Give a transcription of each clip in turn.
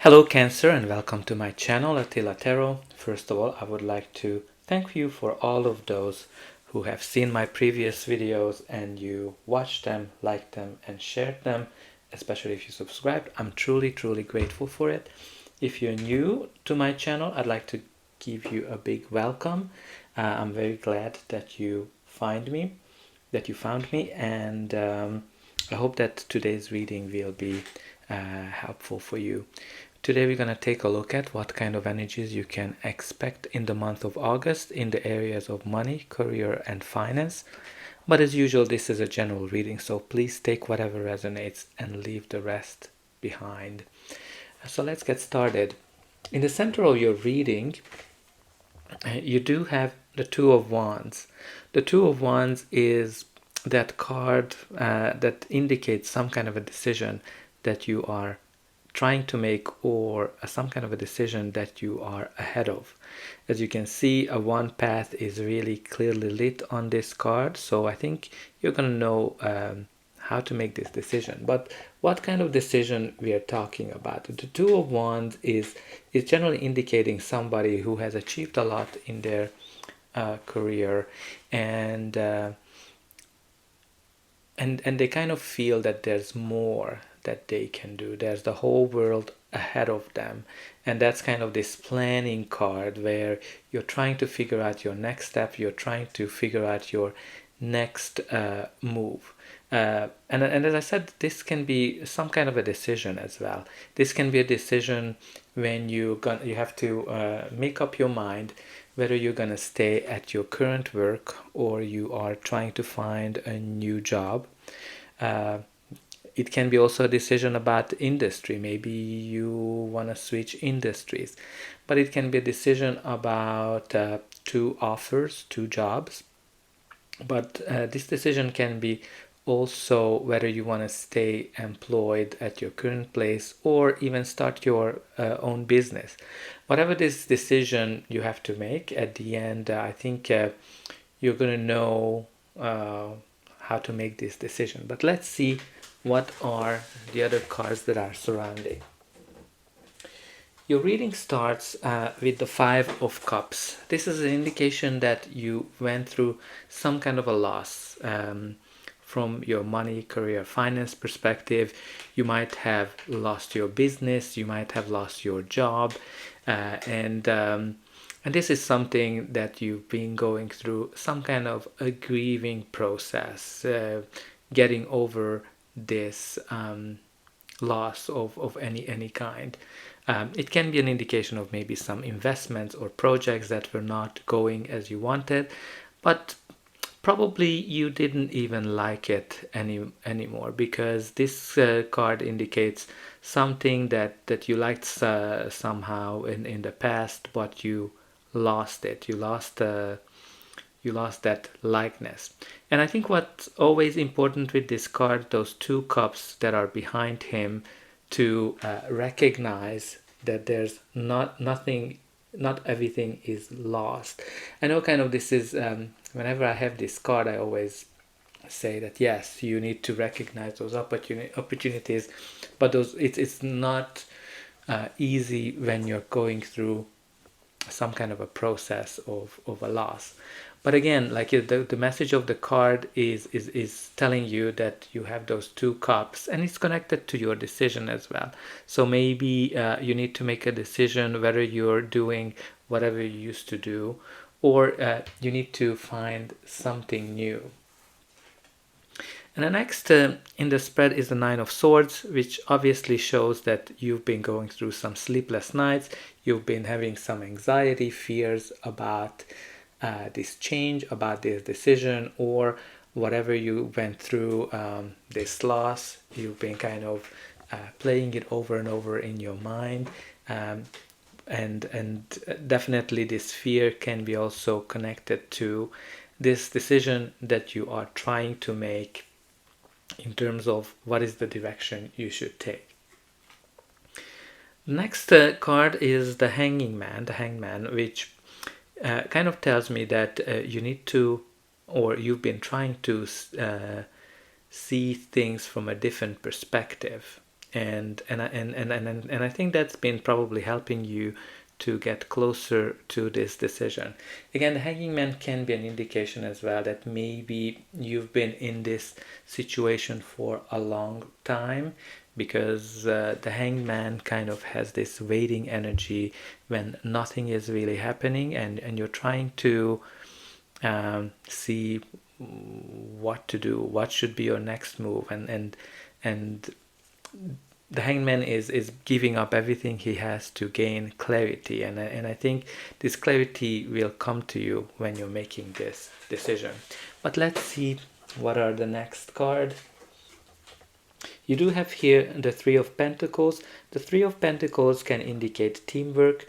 Hello Cancer and welcome to my channel Attila Tarot. First of all, I would like to thank you for all of those who have seen my previous videos and you watched them, liked them and shared them, especially if you subscribed. I'm truly grateful for it. If you're new to my channel, I'd like to give you a big welcome. I'm very glad that you found me, and I hope that today's reading will be helpful for you. Today we're going to take a look at what kind of energies you can expect in the month of August in the areas of money, career and finance. But as usual, this is a general reading, so please take whatever resonates and leave the rest behind. So let's get started. In the center of your reading, you do have the Two of Wands. The Two of Wands is that card that indicates some kind of a decision that you are trying to make, or some kind of a decision that you are ahead of. As you can see, one path is really clearly lit on this card, so I think you're going to know how to make this decision. But what kind of decision we are talking about? The Two of Wands is generally indicating somebody who has achieved a lot in their career, and they kind of feel that there's more that they can do. There's the whole world ahead of them, and that's kind of this planning card where you're trying to figure out your next step, you're trying to figure out your next move. And as I said, this can be some kind of a decision as well. This can be a decision when you have to make up your mind whether you're going to stay at your current work or you are trying to find a new job. It can be also a decision about industry. Maybe you want to switch industries. But it can be a decision about two offers, two jobs. But this decision can be also whether you want to stay employed at your current place or even start your own business. Whatever this decision you have to make at the end, I think you're going to know how to make this decision. But let's see what are the other cards that are surrounding. Your reading starts with the Five of Cups. This is an indication that you went through some kind of a loss from your money, career, finance perspective. You might have lost your business, you might have lost your job, and this is something that you've been going through some kind of a grieving process, getting over this loss of any kind. It can be an indication of maybe some investments or projects that were not going as you wanted, but probably you didn't even like it anymore, because this card indicates something that you liked somehow in the past, but you lost it. You lost that likeness. And I think what's always important with this card, those two cups that are behind him, to recognize that there's not everything is lost. I know kind of this is whenever I have this card, I always say that yes, you need to recognize those opportunities, but it's not easy when you're going through some kind of a process of a loss. But again, like the message of the card is telling you that you have those two cups, and it's connected to your decision as well. So maybe you need to make a decision whether you're doing whatever you used to do, or you need to find something new. And the next in the spread is the Nine of Swords, which obviously shows that you've been going through some sleepless nights. You've been having some anxiety, fears about this change, about this decision, or whatever you went through, this loss. You've been kind of playing it over and over in your mind. And definitely this fear can be also connected to this decision that you are trying to make in terms of what is the direction you should take. Next card is the Hangman, which kind of tells me that you need to, or you've been trying to see things from a different perspective. and I think that's been probably helping you to get closer to this decision. Again, the hanging man can be an indication as well that maybe you've been in this situation for a long time, because the hanged man kind of has this waiting energy when nothing is really happening, and you're trying to see what to do, what should be your next move, and the hangman is giving up everything he has to gain clarity, and I think this clarity will come to you when you're making this decision. But let's see what are the next card. You do have here the Three of Pentacles. The Three of Pentacles can indicate teamwork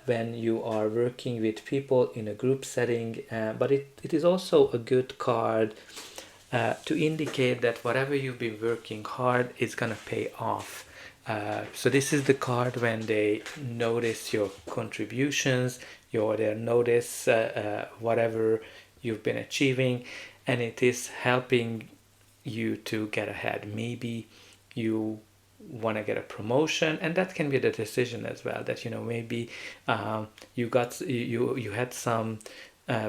when you are working with people in a group setting, but it is also a good card to indicate that whatever you've been working hard is going to pay off. So this is the card when they notice your contributions, they notice whatever you've been achieving, and it is helping you to get ahead. Maybe you want to get a promotion, and that can be the decision as well, that maybe you had some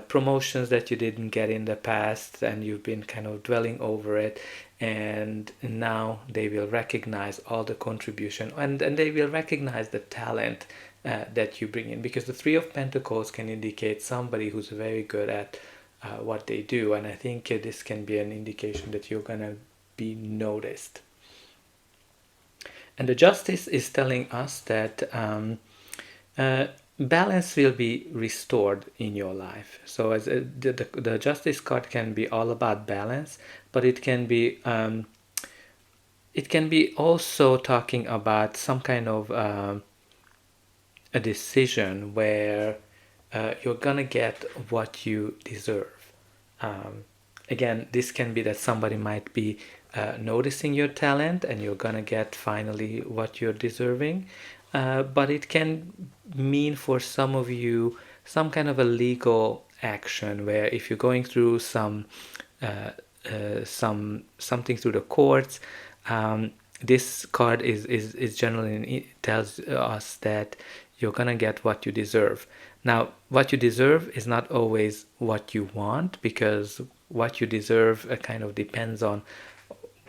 promotions that you didn't get in the past, and you've been kind of dwelling over it, and now they will recognize all the contribution, and they will recognize the talent that you bring in, because the Three of Pentacles can indicate somebody who's very good at what they do, and I think this can be an indication that you're gonna be noticed. And the Justice is telling us that balance will be restored in your life. So as the Justice card can be all about balance, but it can be also talking about some kind of a decision where you're gonna get what you deserve. Again, this can be that somebody might be noticing your talent, and you're gonna get finally what you're deserving. But it can mean for some of you some kind of a legal action, where if you're going through something through the courts, this card is generally, it tells us that you're gonna get what you deserve. Now, what you deserve is not always what you want, because what you deserve kind of depends on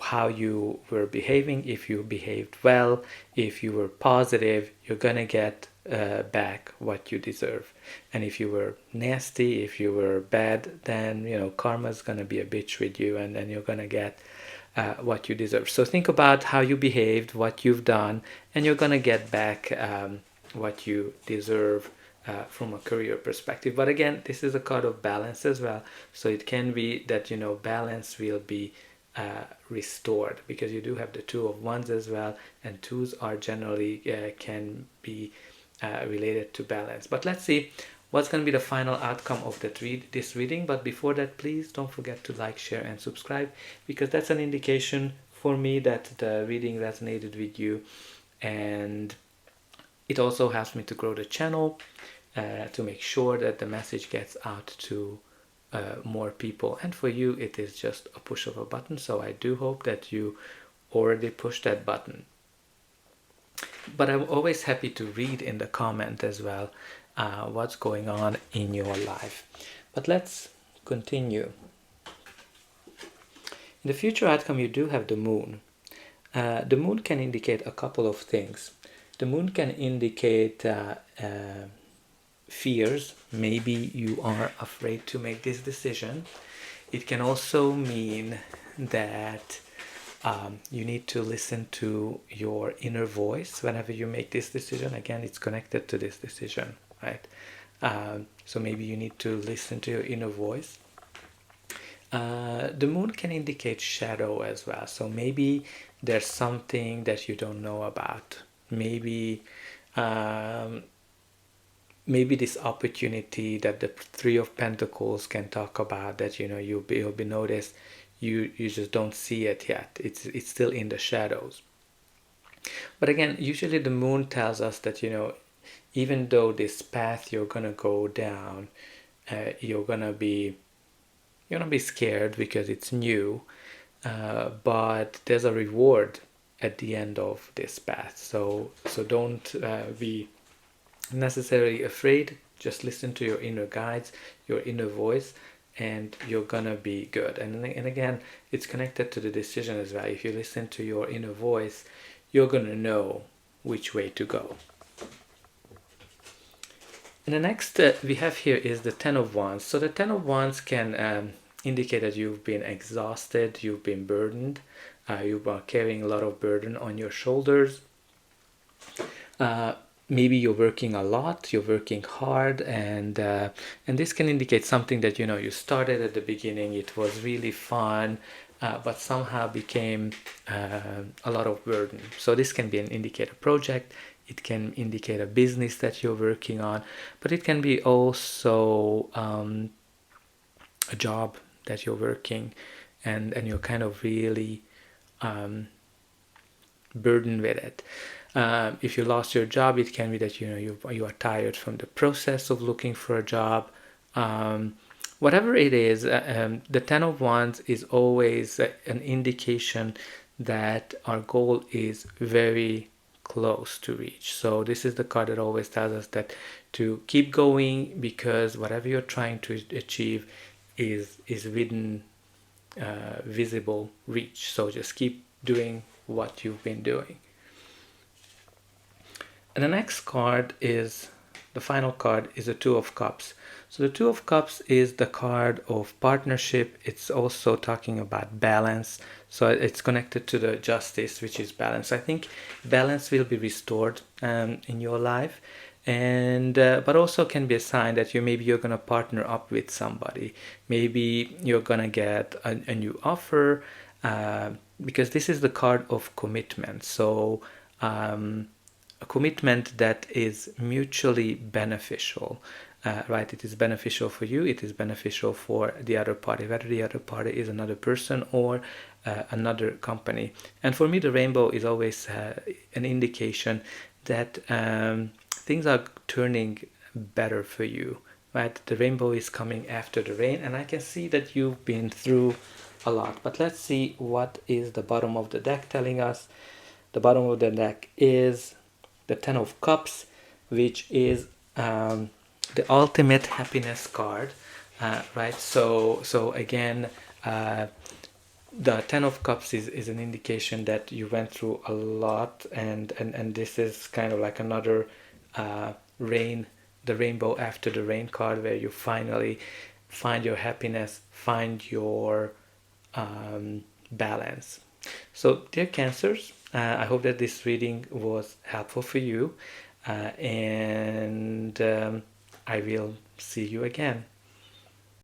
how you were behaving. If you behaved well, if you were positive, you're gonna get back what you deserve. And if you were nasty, if you were bad, then karma's gonna be a bitch with you, and then you're gonna get what you deserve. So think about how you behaved, what you've done, and you're gonna get back what you deserve from a career perspective. But again, this is a card of balance as well, so it can be that balance will be restored, because you do have the Two of Wands as well, and twos are generally can be related to balance. But let's see what's going to be the final outcome of this reading. But before that, please don't forget to like, share, and subscribe, because that's an indication for me that the reading resonated with you, and it also helps me to grow the channel, to make sure that the message gets out to more people. And for you, it is just a push of a button, so I do hope that you already pushed that button. But I'm always happy to read in the comment as well what's going on in your life. But let's continue. In the future outcome, you do have the Moon. The Moon can indicate a couple of things. The Moon can indicate fears. Maybe you are afraid to make this decision. It can also mean that you need to listen to your inner voice whenever you make this decision. Again, it's connected to this decision, right? So maybe you need to listen to your inner voice. The Moon can indicate shadow as well. So maybe there's something that you don't know about. Maybe this opportunity that the Three of Pentacles can talk about, that you'll be noticed, you just don't see it yet. It's still in the shadows. But again, usually the Moon tells us that even though this path you're gonna go down, you're gonna be scared because it's new, but there's a reward at the end of this path. So don't be necessarily afraid. Just listen to your inner guides, your inner voice, and you're gonna be good. And again, it's connected to the decision as well. If you listen to your inner voice, you're gonna know which way to go. And the next we have here is the Ten of Wands. So the Ten of Wands can indicate that you've been exhausted, you've been burdened, you are carrying a lot of burden on your shoulders. Maybe you're working a lot, you're working hard, and this can indicate something that, you know, you started at the beginning, it was really fun, but somehow became a lot of burden. So this can be an indicator project, it can indicate a business that you're working on, but it can be also a job that you're working, and you're kind of really burdened with it. If you lost your job, it can be that, you know, you are tired from the process of looking for a job. Whatever it is, the Ten of Wands is always an indication that our goal is very close to reach. So this is the card that always tells us that to keep going, because whatever you're trying to achieve is within visible reach. So just keep doing what you've been doing. And the next card is, the final card is the Two of Cups. So the Two of Cups is the card of partnership. It's also talking about balance. So it's connected to the Justice, which is balance. I think balance will be restored in your life, and but also can be a sign that you're gonna partner up with somebody. Maybe you're gonna get a new offer, because this is the card of commitment. So a commitment that is mutually beneficial, right? It is beneficial for you, it is beneficial for the other party, whether the other party is another person or another company. And for me, the rainbow is always an indication that things are turning better for you, right? The rainbow is coming after the rain, and I can see that you've been through a lot. But let's see what is the bottom of the deck telling us. The bottom of the deck is the Ten of Cups, which is the ultimate happiness card, right? So again, the Ten of Cups is an indication that you went through a lot, and this is kind of like another the rainbow after the rain card, where you finally find your happiness, find your balance. So dear Cancers, I hope that this reading was helpful for you, and I will see you again.